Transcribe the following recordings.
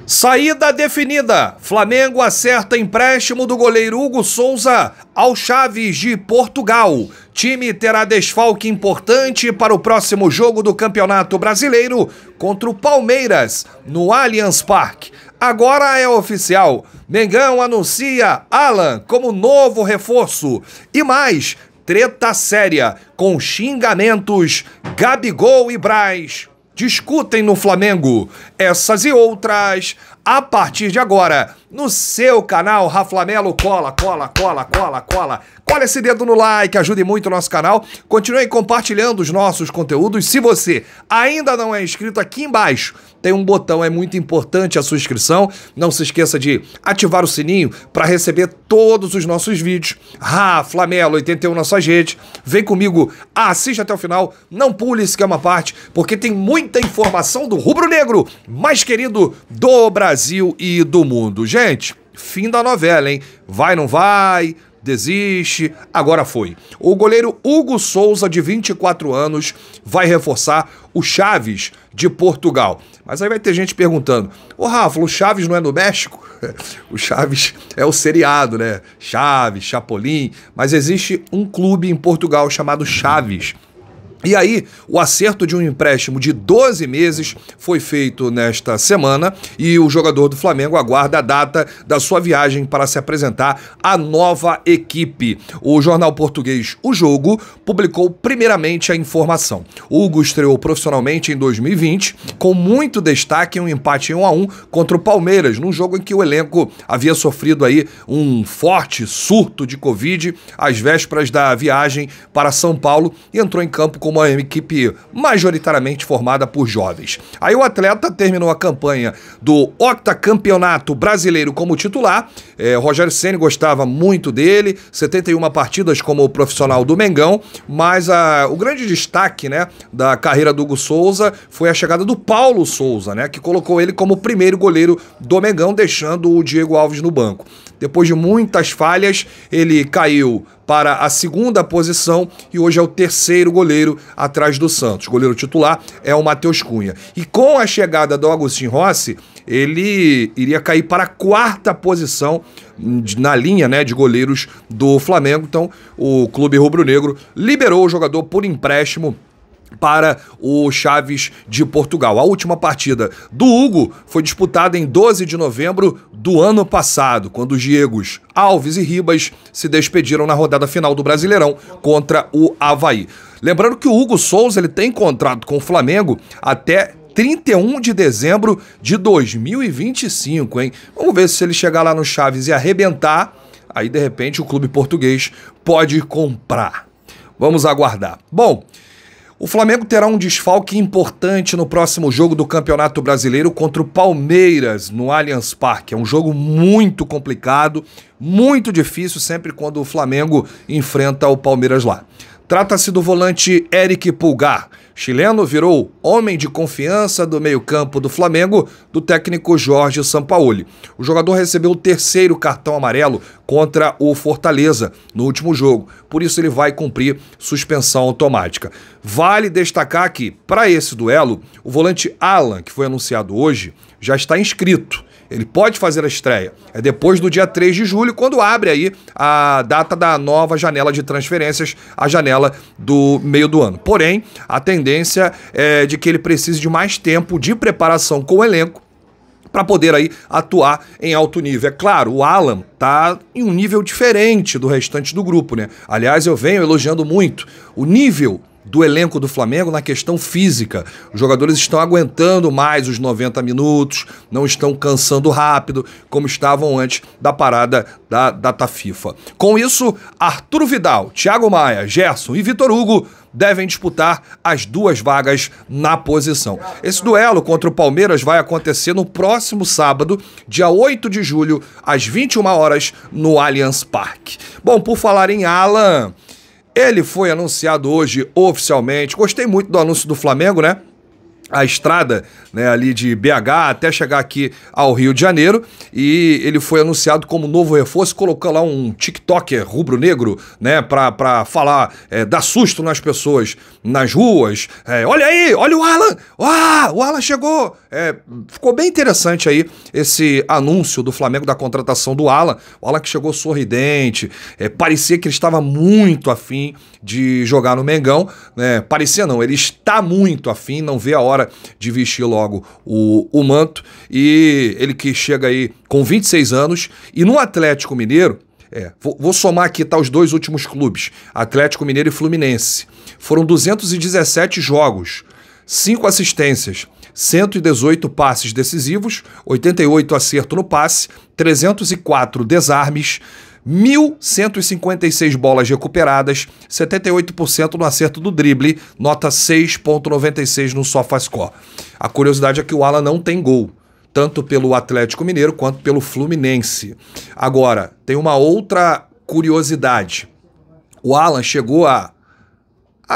Saída definida. Flamengo acerta empréstimo do goleiro Hugo Souza ao Chaves de Portugal. Time terá desfalque importante para o próximo jogo do Campeonato Brasileiro contra o Palmeiras, no Allianz Parque. Agora é oficial. Mengão anuncia Alan como novo reforço. E mais, treta séria com xingamentos. Gabigol e Braz discutem no Flamengo. Essas e outras a partir de agora no seu canal Raflamelo. Cola esse dedo no like, ajude muito o nosso canal. Continue compartilhando os nossos conteúdos. Se você ainda não é inscrito, aqui embaixo tem um botão, é muito importante a sua inscrição. Não se esqueça de ativar o sininho para receber todos os nossos vídeos. Raflamelo 81 na sua rede. Vem comigo, assista até o final, não pule se quer uma parte, porque tem muita informação do rubro-negro mais querido do Brasil e do mundo. Gente, fim da novela, hein? Vai, não vai? Desiste, agora foi. O goleiro Hugo Souza, de 24 anos, vai reforçar o Chaves de Portugal. Mas aí vai ter gente perguntando: ô Rafa, o Chaves não é no México? O Chaves é o seriado, né? Chaves, Chapolin. Mas existe um clube em Portugal chamado Chaves. E aí, o acerto de um empréstimo de 12 meses foi feito nesta semana e o jogador do Flamengo aguarda a data da sua viagem para se apresentar à nova equipe. O jornal português O Jogo publicou primeiramente a informação. Hugo estreou profissionalmente em 2020, com muito destaque em um empate em 1-1 contra o Palmeiras, num jogo em que o elenco havia sofrido aí um forte surto de Covid às vésperas da viagem para São Paulo e entrou em campo com uma equipe majoritariamente formada por jovens. Aí o atleta terminou a campanha do octacampeonato brasileiro como titular. Rogério Ceni gostava muito dele, 71 partidas como profissional do Mengão, mas o grande destaque, né, da carreira do Hugo Souza foi a chegada do Paulo Souza, né, que colocou ele como primeiro goleiro do Mengão, deixando o Diego Alves no banco. Depois de muitas falhas, ele caiu para a segunda posição e hoje é o terceiro goleiro atrás do Santos. O goleiro titular é o Matheus Cunha. E com a chegada do Agustin Rossi, ele iria cair para a quarta posição na linha, né, de goleiros do Flamengo. Então, o clube rubro-negro liberou o jogador por empréstimo para o Chaves de Portugal. A última partida do Hugo foi disputada em 12 de novembro do ano passado, quando os Diegos Alves e Ribas se despediram na rodada final do Brasileirão contra o Avaí. Lembrando que o Hugo Souza ele tem contrato com o Flamengo até 31 de dezembro de 2025, hein? Vamos ver se ele chegar lá no Chaves e arrebentar, aí de repente o clube português pode comprar. Vamos aguardar. Bom, o Flamengo terá um desfalque importante no próximo jogo do Campeonato Brasileiro contra o Palmeiras, no Allianz Parque. É um jogo muito complicado, muito difícil sempre quando o Flamengo enfrenta o Palmeiras lá. Trata-se do volante Eric Pulgar. Chileno virou homem de confiança do meio-campo do Flamengo, do técnico Jorge Sampaoli. O jogador recebeu o terceiro cartão amarelo contra o Fortaleza no último jogo, por isso ele vai cumprir suspensão automática. Vale destacar que, para esse duelo, o volante Alan, que foi anunciado hoje, já está inscrito. Ele pode fazer a estreia. É depois do dia 3 de julho, quando abre aí a data da nova janela de transferências, a janela do meio do ano. Porém, a tendência é de que ele precise de mais tempo de preparação com o elenco para poder aí atuar em alto nível. É claro, o Alan tá em um nível diferente do restante do grupo, né? Aliás, eu venho elogiando muito o nível do elenco do Flamengo na questão física. Os jogadores estão aguentando mais os 90 minutos, não estão cansando rápido, como estavam antes da parada da data FIFA. Com isso, Arturo Vidal, Thiago Maia, Gerson e Vitor Hugo devem disputar as duas vagas na posição. Esse duelo contra o Palmeiras vai acontecer no próximo sábado, dia 8 de julho, às 21 horas, no Allianz Parque. Bom, por falar em Alan, ele foi anunciado hoje oficialmente. Gostei muito do anúncio do Flamengo, né? a estrada, né, ali de BH até chegar aqui ao Rio de Janeiro, e ele foi anunciado como novo reforço, colocou lá um TikToker rubro-negro, né, pra falar, dar susto nas pessoas nas ruas. Olha aí, olha o Alan, o Alan chegou. Ficou bem interessante aí esse anúncio do Flamengo da contratação do Alan. O Alan que chegou sorridente, parecia que ele estava muito afim de jogar no Mengão, né? Parecia não, ele está muito afim, não vê a hora de vestir logo o manto, e ele que chega aí com 26 anos, e no Atlético Mineiro, vou somar aqui, tá, os dois últimos clubes, Atlético Mineiro e Fluminense, foram 217 jogos, 5 assistências, 118 passes decisivos, 88 acerto no passe, 304 desarmes, 1.156 bolas recuperadas, 78% no acerto do drible, nota 6.96 no SofaScore. A curiosidade é que o Alan não tem gol, tanto pelo Atlético Mineiro quanto pelo Fluminense. Agora, tem uma outra curiosidade. O Alan chegou a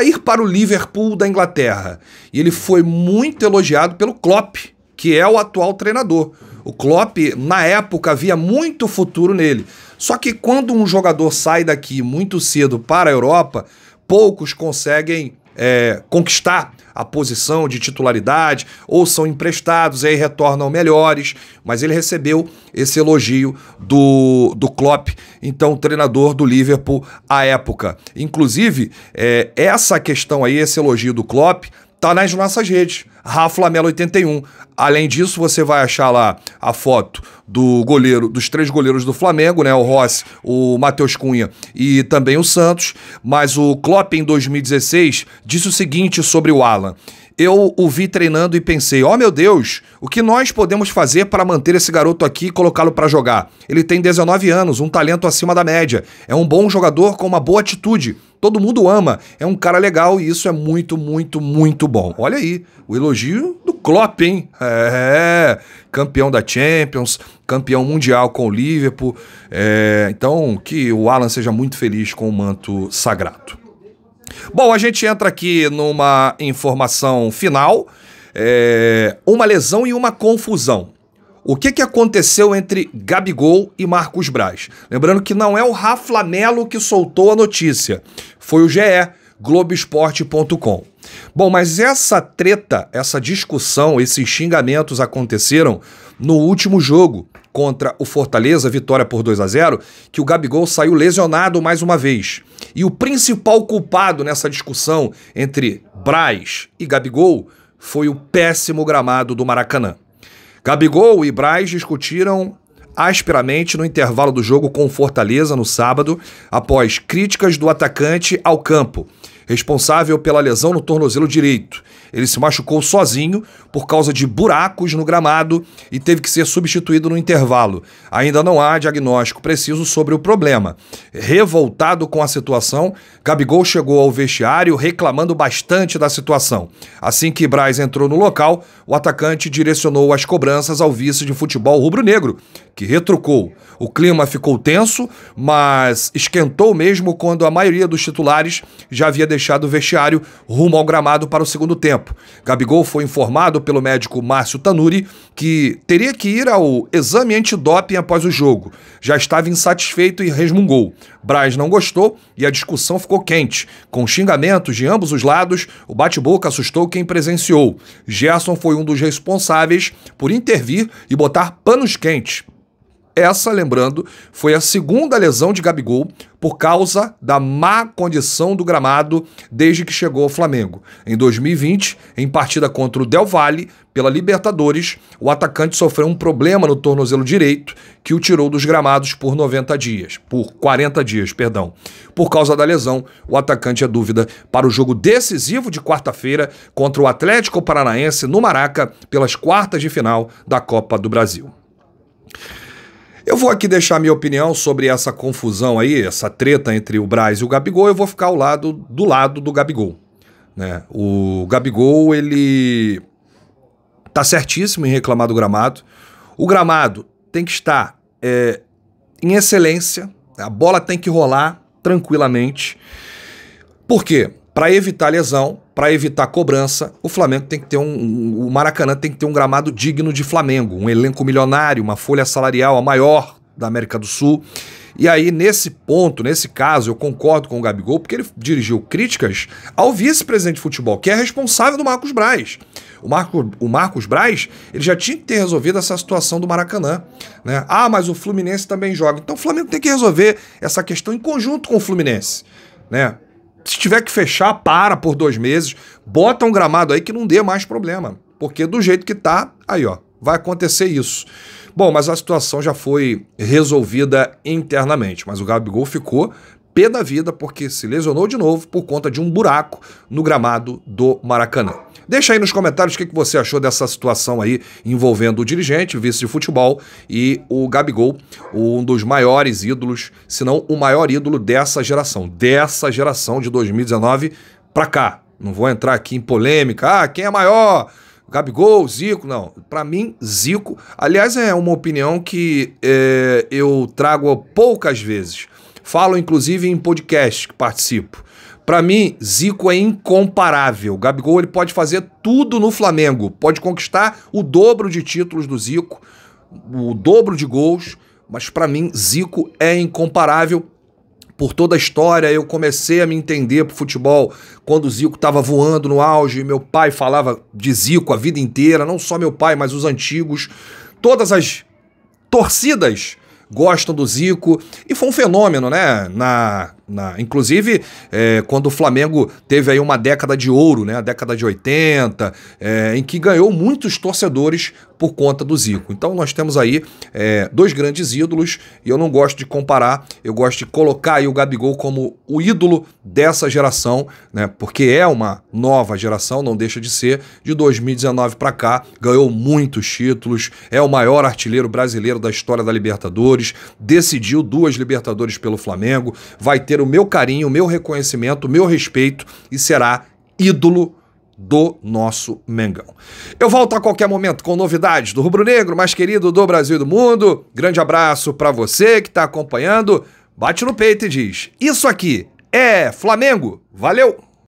ir para o Liverpool da Inglaterra, e ele foi muito elogiado pelo Klopp, que é o atual treinador. O Klopp, na época, via muito futuro nele. Só que quando um jogador sai daqui muito cedo para a Europa, poucos conseguem conquistar a posição de titularidade, ou são emprestados e aí retornam melhores, mas ele recebeu esse elogio do Klopp, então treinador do Liverpool à época. Inclusive, essa questão aí, esse elogio do Klopp, tá nas nossas redes, RaFlamelo81. Além disso, você vai achar lá a foto dos 3 goleiros do Flamengo, né? O Rossi, o Matheus Cunha e também o Santos. Mas o Klopp, em 2016, disse o seguinte sobre o Alan: eu o vi treinando e pensei, meu Deus, o que nós podemos fazer para manter esse garoto aqui e colocá-lo para jogar? Ele tem 19 anos, um talento acima da média, é um bom jogador com uma boa atitude, todo mundo ama, é um cara legal e isso é muito, muito, muito bom. Olha aí, o elogio do Klopp, hein? Campeão da Champions, campeão mundial com o Liverpool, então que o Alan seja muito feliz com o manto sagrado. Bom, a gente entra aqui numa informação final, uma lesão e uma confusão. O que aconteceu entre Gabigol e Marcos Braz? Lembrando que não é o RaFlamelo que soltou a notícia, foi o GE, Globoesporte.com. Bom, mas essa treta, essa discussão, esses xingamentos aconteceram no último jogo contra o Fortaleza, vitória por 2-0, que o Gabigol saiu lesionado mais uma vez. E o principal culpado nessa discussão entre Braz e Gabigol foi o péssimo gramado do Maracanã. Gabigol e Braz discutiram asperamente no intervalo do jogo com o Fortaleza no sábado, após críticas do atacante ao campo, responsável pela lesão no tornozelo direito. Ele se machucou sozinho por causa de buracos no gramado e teve que ser substituído no intervalo. Ainda não há diagnóstico preciso sobre o problema. Revoltado com a situação, Gabigol chegou ao vestiário reclamando bastante da situação. Assim que Braz entrou no local, o atacante direcionou as cobranças ao vice de futebol rubro-negro, que retrucou. O clima ficou tenso, mas esquentou mesmo quando a maioria dos titulares já havia deixado o vestiário rumo ao gramado para o segundo tempo. Gabigol foi informado pelo médico Márcio Tanuri que teria que ir ao exame antidoping após o jogo. Já estava insatisfeito e resmungou. Braz não gostou e a discussão ficou quente. Com xingamentos de ambos os lados, o bate-boca assustou quem presenciou. Gerson foi um dos responsáveis por intervir e botar panos quentes. Essa, lembrando, foi a segunda lesão de Gabigol por causa da má condição do gramado desde que chegou ao Flamengo. Em 2020, em partida contra o Del Valle, pela Libertadores, o atacante sofreu um problema no tornozelo direito que o tirou dos gramados por 40 dias. Por causa da lesão, o atacante é dúvida para o jogo decisivo de quarta-feira contra o Atlético Paranaense no Maraca pelas quartas de final da Copa do Brasil. Eu vou aqui deixar minha opinião sobre essa confusão aí, essa treta entre o Braz e o Gabigol. Eu vou ficar do lado do Gabigol, né? O Gabigol, ele tá certíssimo em reclamar do gramado. O gramado tem que estar em excelência, a bola tem que rolar tranquilamente. Por quê? Para evitar lesão, para evitar cobrança, o Flamengo tem que ter o Maracanã tem que ter um gramado digno de Flamengo, um elenco milionário, uma folha salarial a maior da América do Sul. E aí, nesse ponto, nesse caso, eu concordo com o Gabigol, porque ele dirigiu críticas ao vice-presidente de futebol, que é responsável do Marcos Braz. O Marcos Braz, ele já tinha que ter resolvido essa situação do Maracanã, né? Ah, mas o Fluminense também joga. Então o Flamengo tem que resolver essa questão em conjunto com o Fluminense, né? Se tiver que fechar, para por 2 meses, bota um gramado aí que não dê mais problema. Porque do jeito que tá, aí ó, vai acontecer isso. Bom, mas a situação já foi resolvida internamente, mas o Gabigol ficou pé da vida porque se lesionou de novo por conta de um buraco no gramado do Maracanã. Deixa aí nos comentários o que você achou dessa situação aí envolvendo o dirigente, o vice de futebol e o Gabigol, um dos maiores ídolos, se não o maior ídolo dessa geração de 2019 pra cá. Não vou entrar aqui em polêmica, quem é maior? Gabigol, Zico, não. Pra mim, Zico, aliás, é uma opinião que eu trago poucas vezes. Falo, inclusive, em podcast que participo. Pra mim, Zico é incomparável. Gabigol, ele pode fazer tudo no Flamengo. Pode conquistar o dobro de títulos do Zico, o dobro de gols, mas pra mim, Zico é incomparável. Por toda a história, eu comecei a me entender pro futebol quando o Zico estava voando no auge. Meu pai falava de Zico a vida inteira, não só meu pai, mas os antigos. Todas as torcidas gostam do Zico e foi um fenômeno, né? Inclusive, quando o Flamengo teve aí uma década de ouro, né? A década de 80, em que ganhou muitos torcedores por conta do Zico. Então nós temos aí 2 grandes ídolos e eu não gosto de comparar, eu gosto de colocar aí o Gabigol como o ídolo dessa geração, né? Porque é uma nova geração, não deixa de ser, de 2019 para cá, ganhou muitos títulos, é o maior artilheiro brasileiro da história da Libertadores, decidiu 2 Libertadores pelo Flamengo, vai ter o meu carinho, o meu reconhecimento, o meu respeito e será ídolo do nosso Mengão. Eu volto a qualquer momento com novidades do rubro-negro mais querido do Brasil e do mundo. Grande abraço para você que está acompanhando. Bate no peito e diz: isso aqui é Flamengo. Valeu!